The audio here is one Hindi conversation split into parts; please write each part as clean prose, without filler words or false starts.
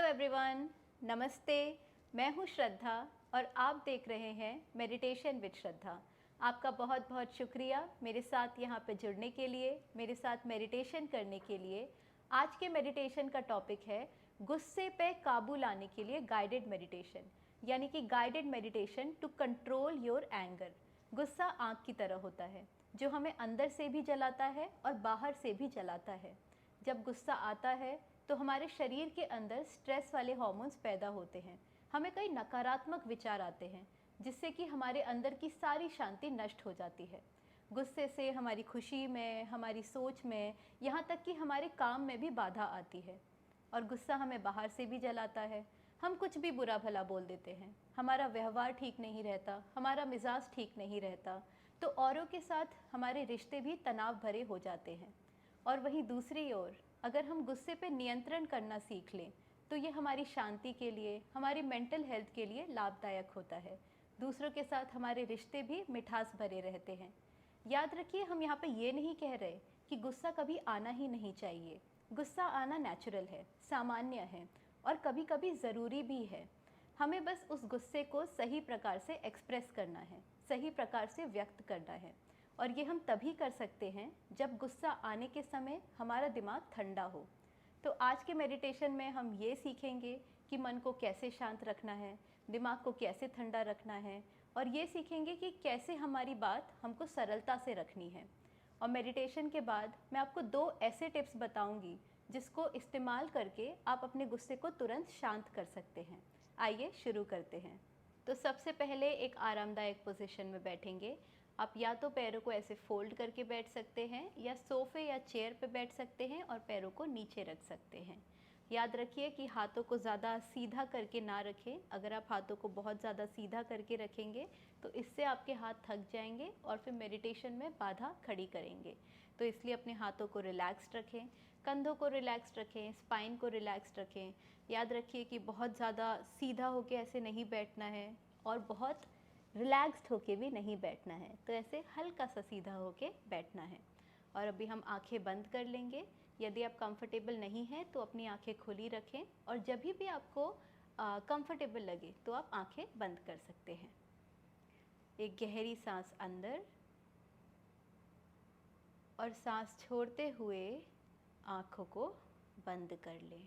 एवरीवन, नमस्ते। मैं हूँ श्रद्धा और आप देख रहे हैं मेडिटेशन विद श्रद्धा। आपका बहुत बहुत शुक्रिया मेरे साथ यहाँ पे जुड़ने के लिए, मेरे साथ मेडिटेशन करने के लिए। आज के मेडिटेशन का टॉपिक है गुस्से पे काबू लाने के लिए गाइडेड मेडिटेशन, यानी कि guided meditation to control your anger. गुस्सा आग की तरह होता है जो हमें अंदर से भी जलाता है और बाहर से भी जलाता है। जब गुस्सा आता है तो हमारे शरीर के अंदर स्ट्रेस वाले हार्मोन्स पैदा होते हैं, हमें कई नकारात्मक विचार आते हैं जिससे कि हमारे अंदर की सारी शांति नष्ट हो जाती है। गुस्से से हमारी खुशी में, हमारी सोच में, यहाँ तक कि हमारे काम में भी बाधा आती है। और गुस्सा हमें बाहर से भी जलाता है, हम कुछ भी बुरा भला बोल देते हैं, हमारा व्यवहार ठीक नहीं रहता, हमारा मिजाज ठीक नहीं रहता, तो औरों के साथ हमारे रिश्ते भी तनाव भरे हो जाते हैं। और वहीं दूसरी ओर अगर हम गुस्से पे नियंत्रण करना सीख लें तो ये हमारी शांति के लिए, हमारी मेंटल हेल्थ के लिए लाभदायक होता है। दूसरों के साथ हमारे रिश्ते भी मिठास भरे रहते हैं। याद रखिए, हम यहाँ पे ये नहीं कह रहे कि गुस्सा कभी आना ही नहीं चाहिए। गुस्सा आना नेचुरल है, सामान्य है और कभी कभी ज़रूरी भी है। हमें बस उस गुस्से को सही प्रकार से एक्सप्रेस करना है, सही प्रकार से व्यक्त करना है। और ये हम तभी कर सकते हैं जब गुस्सा आने के समय हमारा दिमाग ठंडा हो। तो आज के मेडिटेशन में हम ये सीखेंगे कि मन को कैसे शांत रखना है, दिमाग को कैसे ठंडा रखना है, और ये सीखेंगे कि कैसे हमारी बात हमको सरलता से रखनी है। और मेडिटेशन के बाद मैं आपको 2 ऐसे टिप्स बताऊंगी जिसको इस्तेमाल करके आप अपने गुस्से को तुरंत शांत कर सकते हैं। आइए शुरू करते हैं। तो सबसे पहले एक आरामदायक पोजीशन में बैठेंगे। आप या तो पैरों को ऐसे फोल्ड करके बैठ सकते हैं या सोफ़े या चेयर पे बैठ सकते हैं और पैरों को नीचे रख सकते हैं। याद रखिए कि हाथों को ज़्यादा सीधा करके ना रखें। अगर आप हाथों को बहुत ज़्यादा सीधा करके रखेंगे तो इससे आपके हाथ थक जाएंगे और फिर मेडिटेशन में बाधा खड़ी करेंगे। तो इसलिए अपने हाथों को रिलैक्स्ड रखें, कंधों को रिलैक्स्ड रखें, स्पाइन को रिलैक्स्ड रखें। याद रखिए कि बहुत ज़्यादा सीधा होके ऐसे नहीं बैठना है और बहुत रिलैक्स्ड होके भी नहीं बैठना है। तो ऐसे हल्का सा सीधा होके बैठना है। और अभी हम आंखें बंद कर लेंगे। यदि आप कंफर्टेबल नहीं हैं तो अपनी आंखें खुली रखें और जब भी आपको कंफर्टेबल लगे तो आप आंखें बंद कर सकते हैं। एक गहरी सांस अंदर और सांस छोड़ते हुए आंखों को बंद कर लें।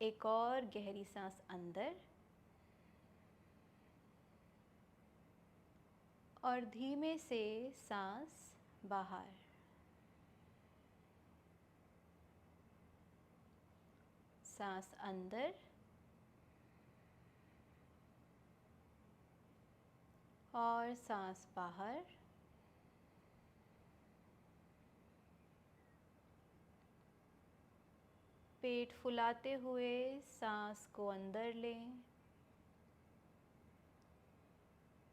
एक और गहरी सांस अंदर और धीमे से सांस बाहर। सांस अंदर और सांस बाहर। पेट फुलाते हुए सांस को अंदर लें,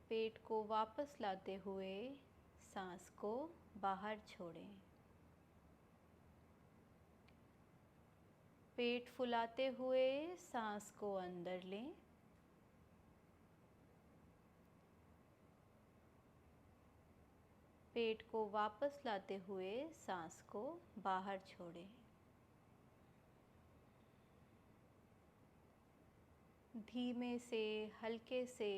पेट को वापस लाते हुए सांस को बाहर छोड़ें। पेट फुलाते हुए सांस को अंदर लें, पेट को वापस लाते हुए सांस को बाहर छोड़ें। धीमे से, हल्के से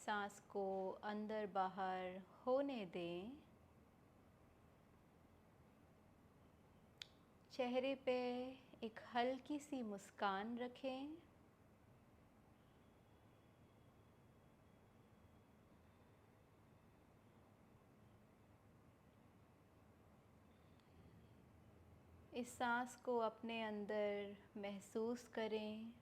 सांस को अंदर बाहर होने दें। चेहरे पे एक हल्की सी मुस्कान रखें। इस सांस को अपने अंदर महसूस करें।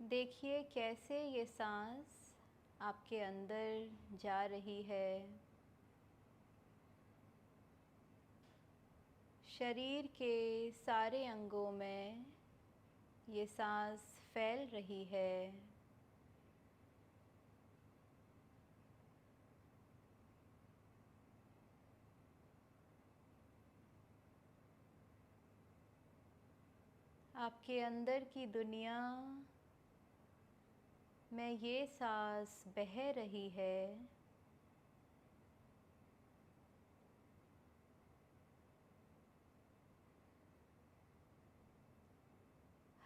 देखिए कैसे ये सांस आपके अंदर जा रही है, शरीर के सारे अंगों में ये सांस फैल रही है। आपके अंदर की दुनिया में ये सांस बह रही है।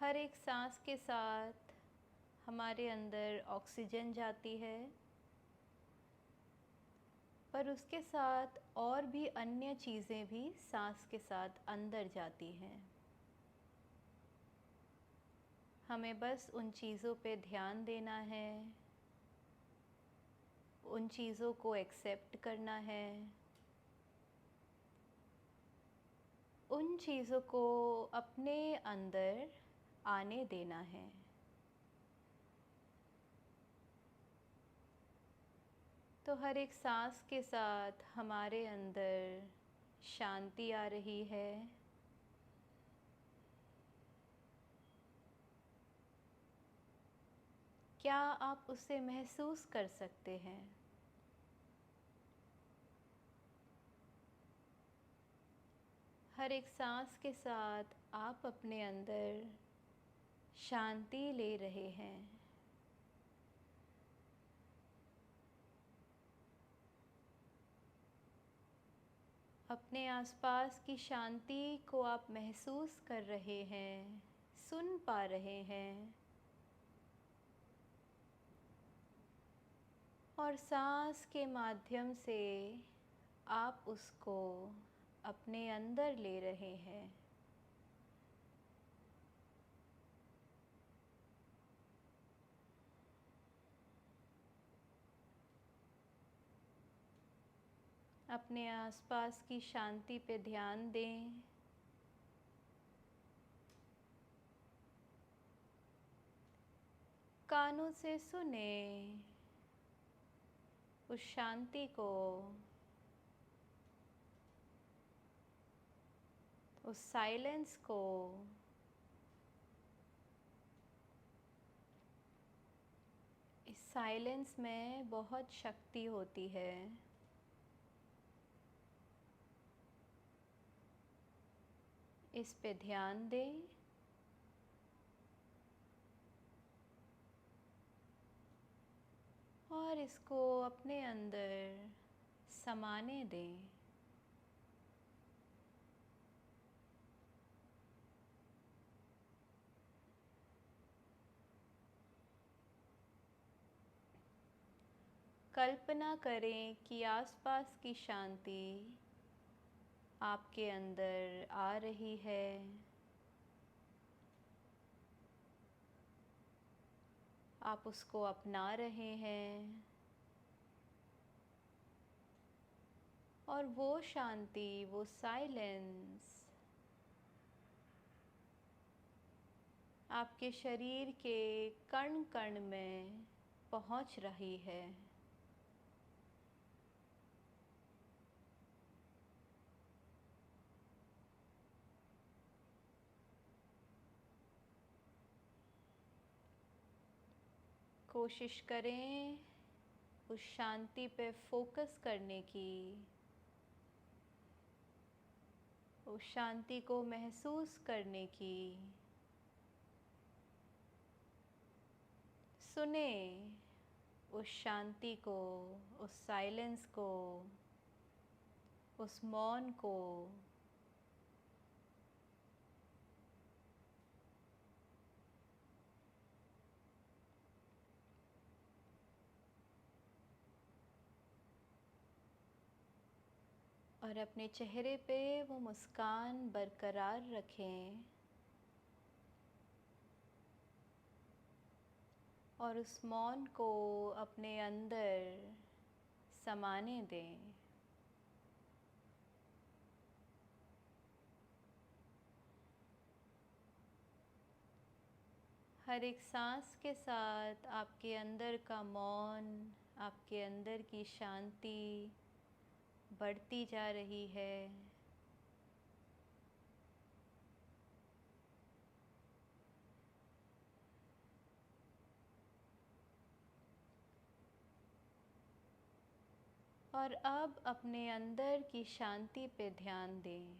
हर एक सांस के साथ हमारे अंदर ऑक्सीजन जाती है, पर उसके साथ और भी अन्य चीज़ें भी सांस के साथ अंदर जाती हैं। हमें बस उन चीज़ों पे ध्यान देना है, उन चीज़ों को एक्सेप्ट करना है, उन चीज़ों को अपने अंदर आने देना है। तो हर एक सांस के साथ हमारे अंदर शांति आ रही है। क्या आप उसे महसूस कर सकते हैं? हर एक सांस के साथ आप अपने अंदर शांति ले रहे हैं। अपने आसपास की शांति को आप महसूस कर रहे हैं, सुन पा रहे हैं, और सांस के माध्यम से आप उसको अपने अंदर ले रहे हैं। अपने आसपास की शांति पे ध्यान दें। कानों से सुने उस शांति को, उस साइलेंस को। इस साइलेंस में बहुत शक्ति होती है। इस पे ध्यान दें। और इसको अपने अंदर समाने दें। कल्पना करें कि आसपास की शांति आपके अंदर आ रही है। आप उसको अपना रहे हैं, और वो शांति, वो साइलेंस आपके शरीर के कण कण में पहुंच रही है। कोशिश करें उस शांति पे फोकस करने की, उस शांति को महसूस करने की। सुने उस शांति को, उस साइलेंस को, उस मौन को। और अपने चेहरे पे वो मुस्कान बरकरार रखें, और उस मौन को अपने अंदर समाने दें। हर एक सांस के साथ आपके अंदर का मौन, आपके अंदर की शांति बढ़ती जा रही है। और अब अपने अंदर की शांति पे ध्यान दें।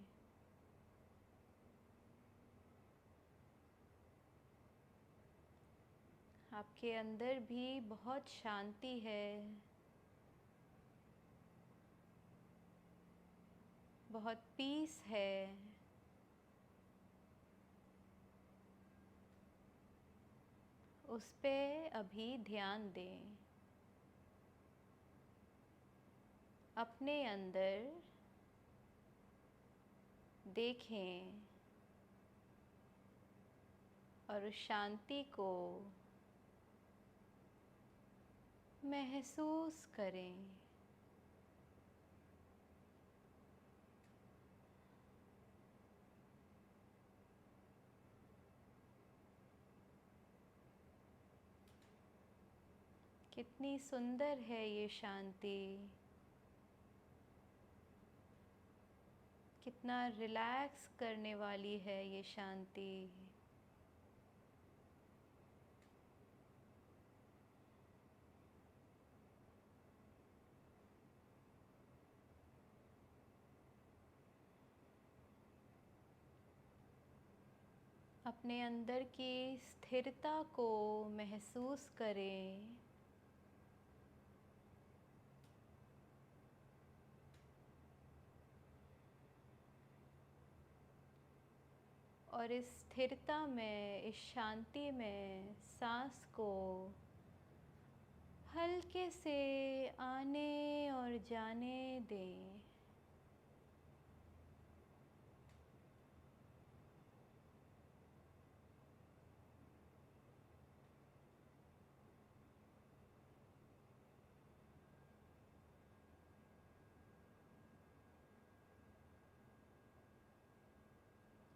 आपके अंदर भी बहुत शांति है, बहुत पीस है। उस पे अभी ध्यान दें। अपने अंदर देखें और उस शांति को महसूस करें। कितनी सुंदर है ये शांति, कितना रिलैक्स करने वाली है ये शांति। अपने अंदर की स्थिरता को महसूस करें। और इस स्थिरता में, इस शांति में सांस को हल्के से आने और जाने दें।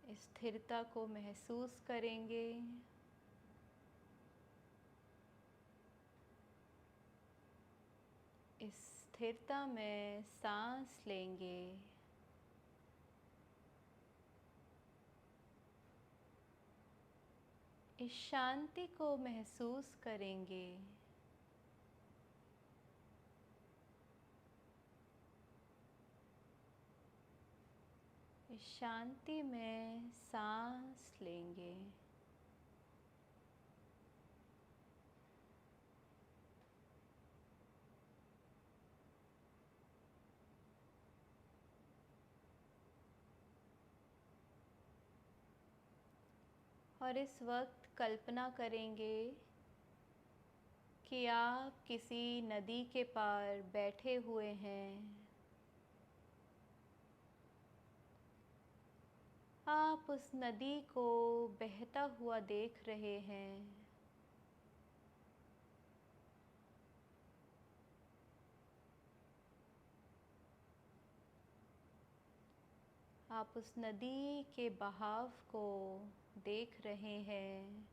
इस स्थिरता को महसूस करेंगे। इस स्थिरता में सांस लेंगे। इस शांति को महसूस करेंगे। इस शांति में सांस लेंगे। और इस वक्त कल्पना करेंगे कि आप किसी नदी के पार बैठे हुए हैं। आप उस नदी को बहता हुआ देख रहे हैं। आप उस नदी के बहाव को देख रहे हैं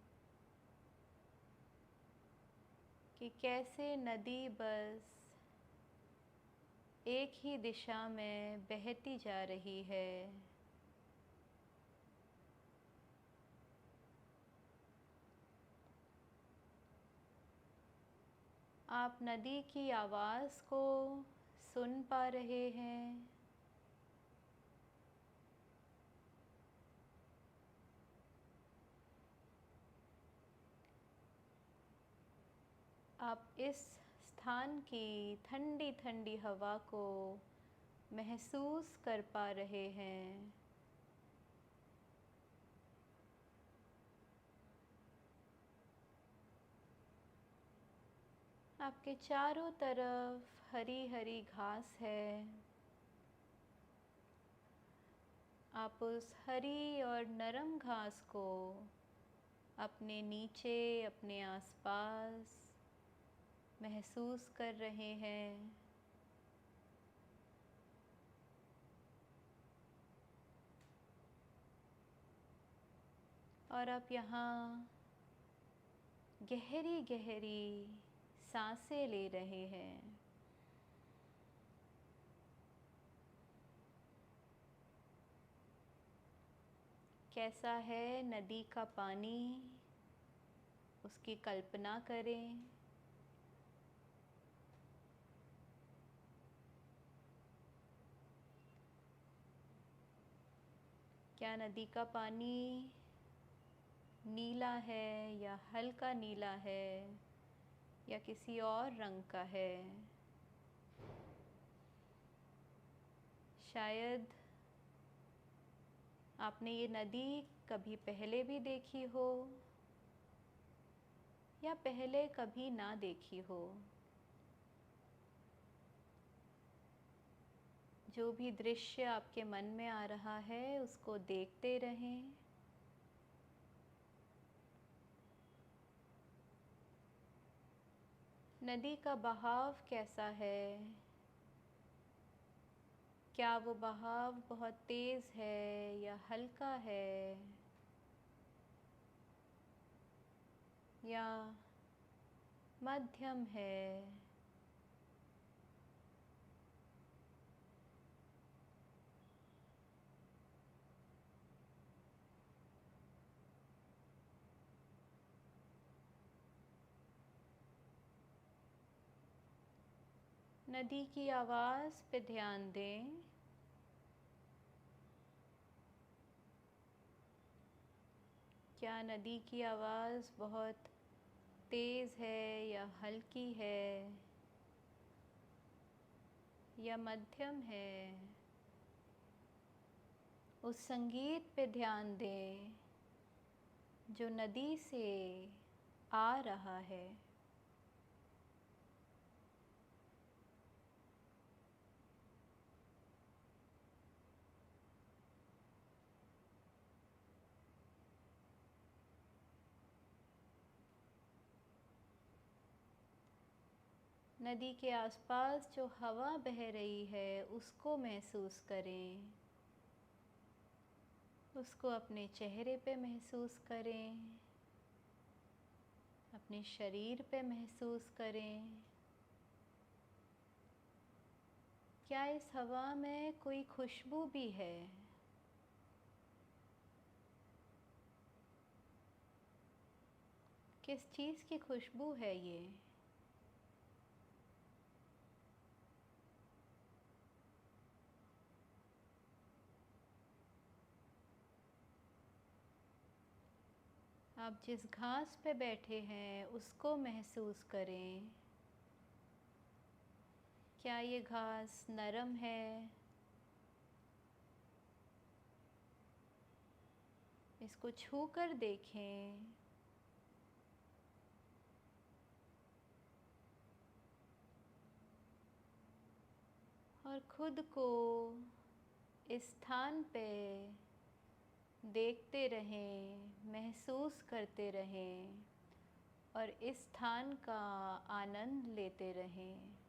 कि कैसे नदी बस एक ही दिशा में बहती जा रही है। आप नदी की आवाज़ को सुन पा रहे हैं। आप इस स्थान की ठंडी ठंडी हवा को महसूस कर पा रहे हैं। आपके चारों तरफ हरी हरी घास है। आप उस हरी और नरम घास को अपने नीचे, अपने आसपास महसूस कर रहे हैं। और आप यहाँ गहरी गहरी सांसें ले रहे हैं। कैसा है नदी का पानी, उसकी कल्पना करें। क्या नदी का पानी नीला है या हल्का नीला है या किसी और रंग का है? शायद आपने ये नदी कभी पहले भी देखी हो, या पहले कभी ना देखी हो। जो भी दृश्य आपके मन में आ रहा है उसको देखते रहें। नदी का बहाव कैसा है? क्या वो बहाव बहुत तेज़ है या हल्का है या मध्यम है? नदी की आवाज़ पे ध्यान दें। क्या नदी की आवाज़ बहुत तेज़ है या हल्की है या मध्यम है? उस संगीत पे ध्यान दें जो नदी से आ रहा है। नदी के आसपास जो हवा बह रही है उसको महसूस करें। उसको अपने चेहरे पे महसूस करें, अपने शरीर पे महसूस करें। क्या इस हवा में कोई खुशबू भी है? किस चीज़ की खुशबू है ये? आप जिस घास पे बैठे हैं उसको महसूस करें। क्या ये घास नरम है? इसको छू कर देखें। और खुद को इस स्थान पे देखते रहें, महसूस करते रहें और इस स्थान का आनंद लेते रहें।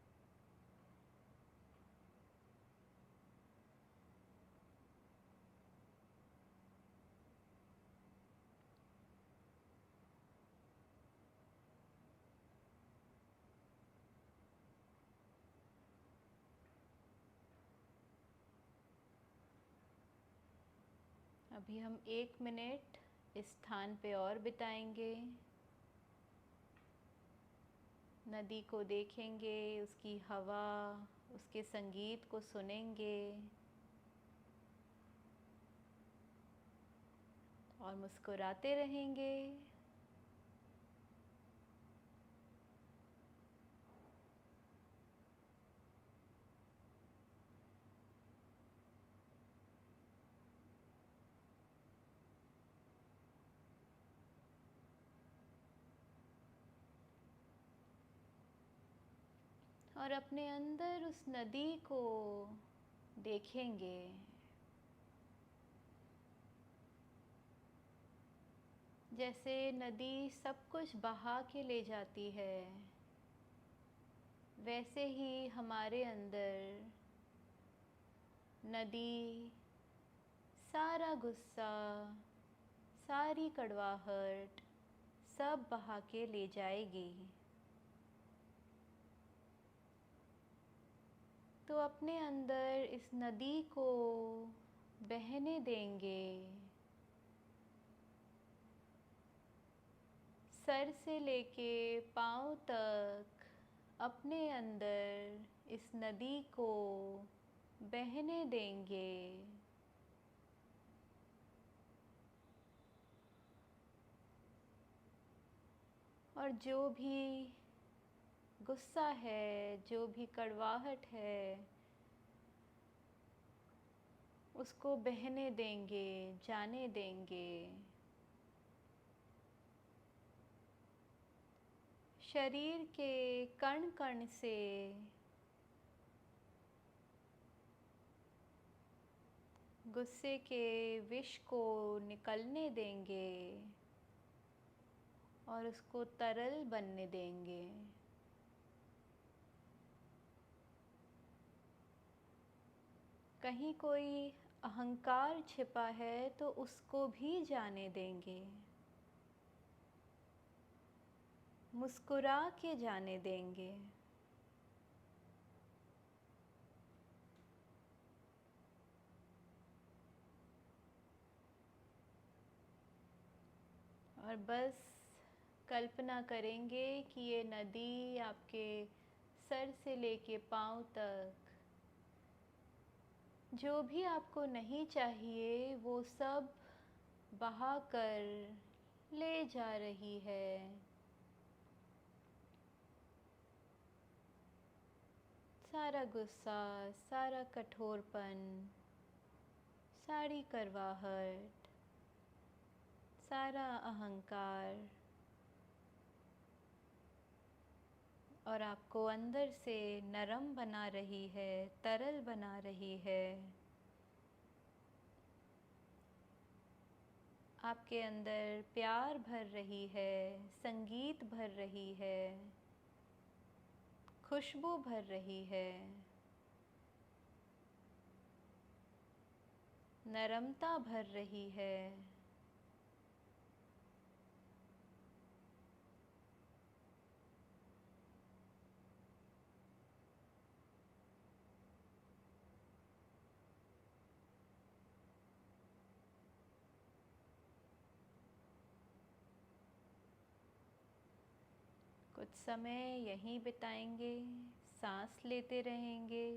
अभी हम 1 मिनट इस स्थान पे और बिताएंगे। नदी को देखेंगे, उसकी हवा, उसके संगीत को सुनेंगे और मुस्कुराते रहेंगे। और अपने अंदर उस नदी को देखेंगे। जैसे नदी सब कुछ बहा के ले जाती है, वैसे ही हमारे अंदर नदी सारा गुस्सा, सारी कड़वाहट सब बहा के ले जाएगी। तो अपने अंदर इस नदी को बहने देंगे। सर से लेके पाँव तक अपने अंदर इस नदी को बहने देंगे। और जो भी गुस्सा है, जो भी कड़वाहट है, उसको बहने देंगे, जाने देंगे। शरीर के कण कण से गुस्से के विष को निकलने देंगे और उसको तरल बनने देंगे। कहीं कोई अहंकार छिपा है तो उसको भी जाने देंगे, मुस्कुरा के जाने देंगे। और बस कल्पना करेंगे कि ये नदी आपके सर से लेके पाँव तक जो भी आपको नहीं चाहिए वो सब बहा कर ले जा रही है। सारा गुस्सा, सारा कठोरपन, सारी करवाहट, सारा अहंकार, और आपको अंदर से नरम बना रही है, तरल बना रही है। आपके अंदर प्यार भर रही है, संगीत भर रही है, खुशबू भर रही है, नरमता भर रही है। कुछ समय यहीं बिताएंगे, सांस लेते रहेंगे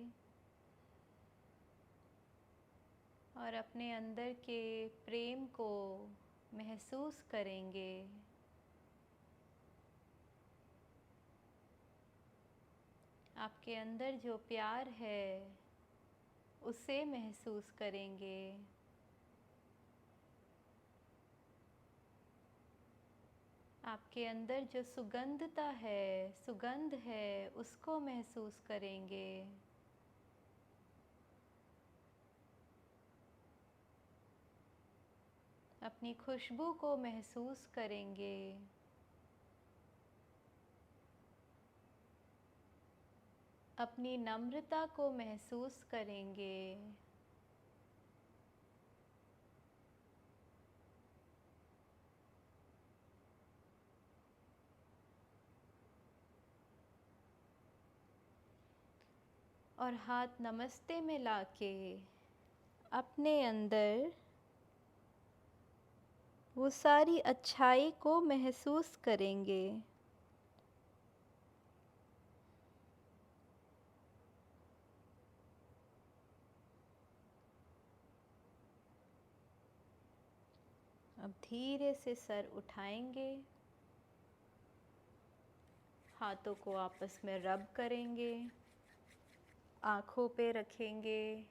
और अपने अंदर के प्रेम को महसूस करेंगे। आपके अंदर जो प्यार है उसे महसूस करेंगे। आपके अंदर जो सुगंध है उसको महसूस करेंगे। अपनी खुशबू को महसूस करेंगे। अपनी नम्रता को महसूस करेंगे। और हाथ नमस्ते में लाके अपने अंदर वो सारी अच्छाई को महसूस करेंगे। अब धीरे से सर उठाएंगे, हाथों को आपस में रब करेंगे, आँखों पे रखेंगे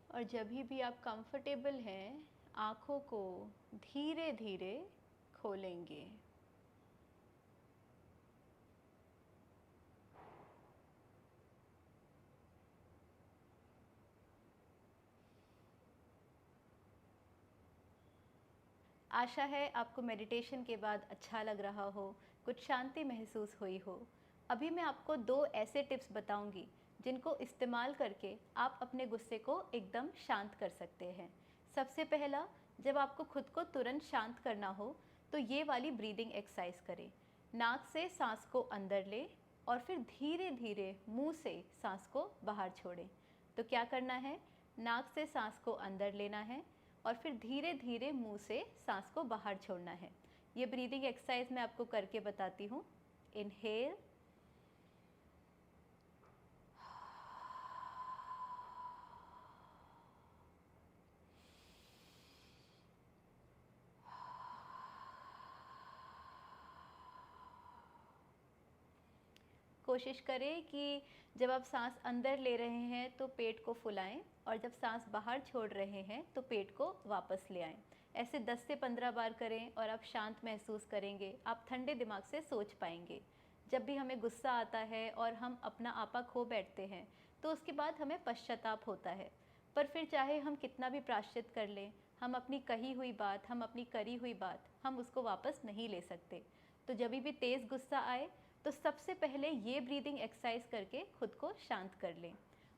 और जब भी आप कंफर्टेबल हैं, आँखों को धीरे धीरे खोलेंगे। आशा है आपको मेडिटेशन के बाद अच्छा लग रहा हो, कुछ शांति महसूस हुई हो। अभी मैं आपको 2 ऐसे टिप्स बताऊंगी जिनको इस्तेमाल करके आप अपने गुस्से को एकदम शांत कर सकते हैं। सबसे पहला, जब आपको खुद को तुरंत शांत करना हो तो ये वाली ब्रीदिंग एक्सरसाइज करें। नाक से सांस को अंदर लें और फिर धीरे धीरे मुंह से सांस को बाहर छोड़ें। तो क्या करना है, नाक से सांस को अंदर लेना है और फिर धीरे धीरे मुंह से सांस को बाहर छोड़ना है। ये ब्रीदिंग एक्सरसाइज मैं आपको करके बताती हूँ। इनहेल, कोशिश करें कि जब आप सांस अंदर ले रहे हैं तो पेट को फुलाएं और जब सांस बाहर छोड़ रहे हैं तो पेट को वापस ले आएं। ऐसे 10 से 15 बार करें और आप शांत महसूस करेंगे, आप ठंडे दिमाग से सोच पाएंगे। जब भी हमें गुस्सा आता है और हम अपना आपा खो बैठते हैं तो उसके बाद हमें पश्चाताप होता है, पर फिर चाहे हम कितना भी प्रायश्चित कर लें, हम अपनी कही हुई बात, हम अपनी करी हुई बात, हम उसको वापस नहीं ले सकते। तो जब भी तेज़ गुस्सा आए तो सबसे पहले ये ब्रीदिंग एक्सरसाइज करके खुद को शांत कर लें।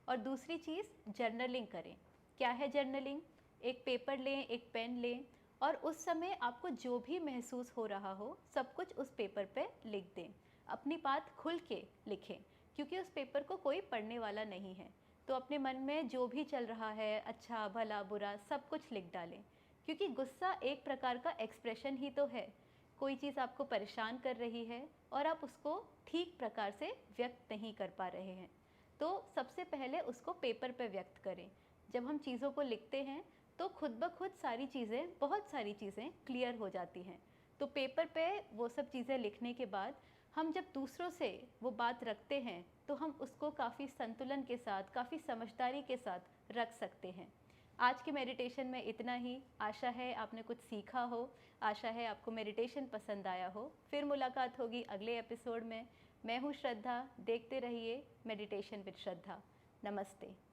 और दूसरी चीज़, जर्नलिंग करें। क्या है जर्नलिंग? एक पेपर लें, एक पेन लें और उस समय आपको जो भी महसूस हो रहा हो सब कुछ उस पेपर पे लिख दें। अपनी बात खुल के लिखें, क्योंकि उस पेपर को कोई पढ़ने वाला नहीं है। तो अपने मन में जो भी चल रहा है, अच्छा भला बुरा, सब कुछ लिख डालें, क्योंकि गुस्सा एक प्रकार का एक्सप्रेशन ही तो है। कोई चीज़ आपको परेशान कर रही है और आप उसको ठीक प्रकार से व्यक्त नहीं कर पा रहे हैं, तो सबसे पहले उसको पेपर पे व्यक्त करें। जब हम चीज़ों को लिखते हैं तो खुद ब खुद सारी चीज़ें, बहुत सारी चीज़ें क्लियर हो जाती हैं। तो पेपर पे वो सब चीज़ें लिखने के बाद हम जब दूसरों से वो बात रखते हैं तो हम उसको काफ़ी संतुलन के साथ, काफ़ी समझदारी के साथ रख सकते हैं। आज के मेडिटेशन में इतना ही। आशा है आपने कुछ सीखा हो, आशा है आपको मेडिटेशन पसंद आया हो। फिर मुलाकात होगी अगले एपिसोड में। मैं हूँ श्रद्धा, देखते रहिए मेडिटेशन विद श्रद्धा। नमस्ते।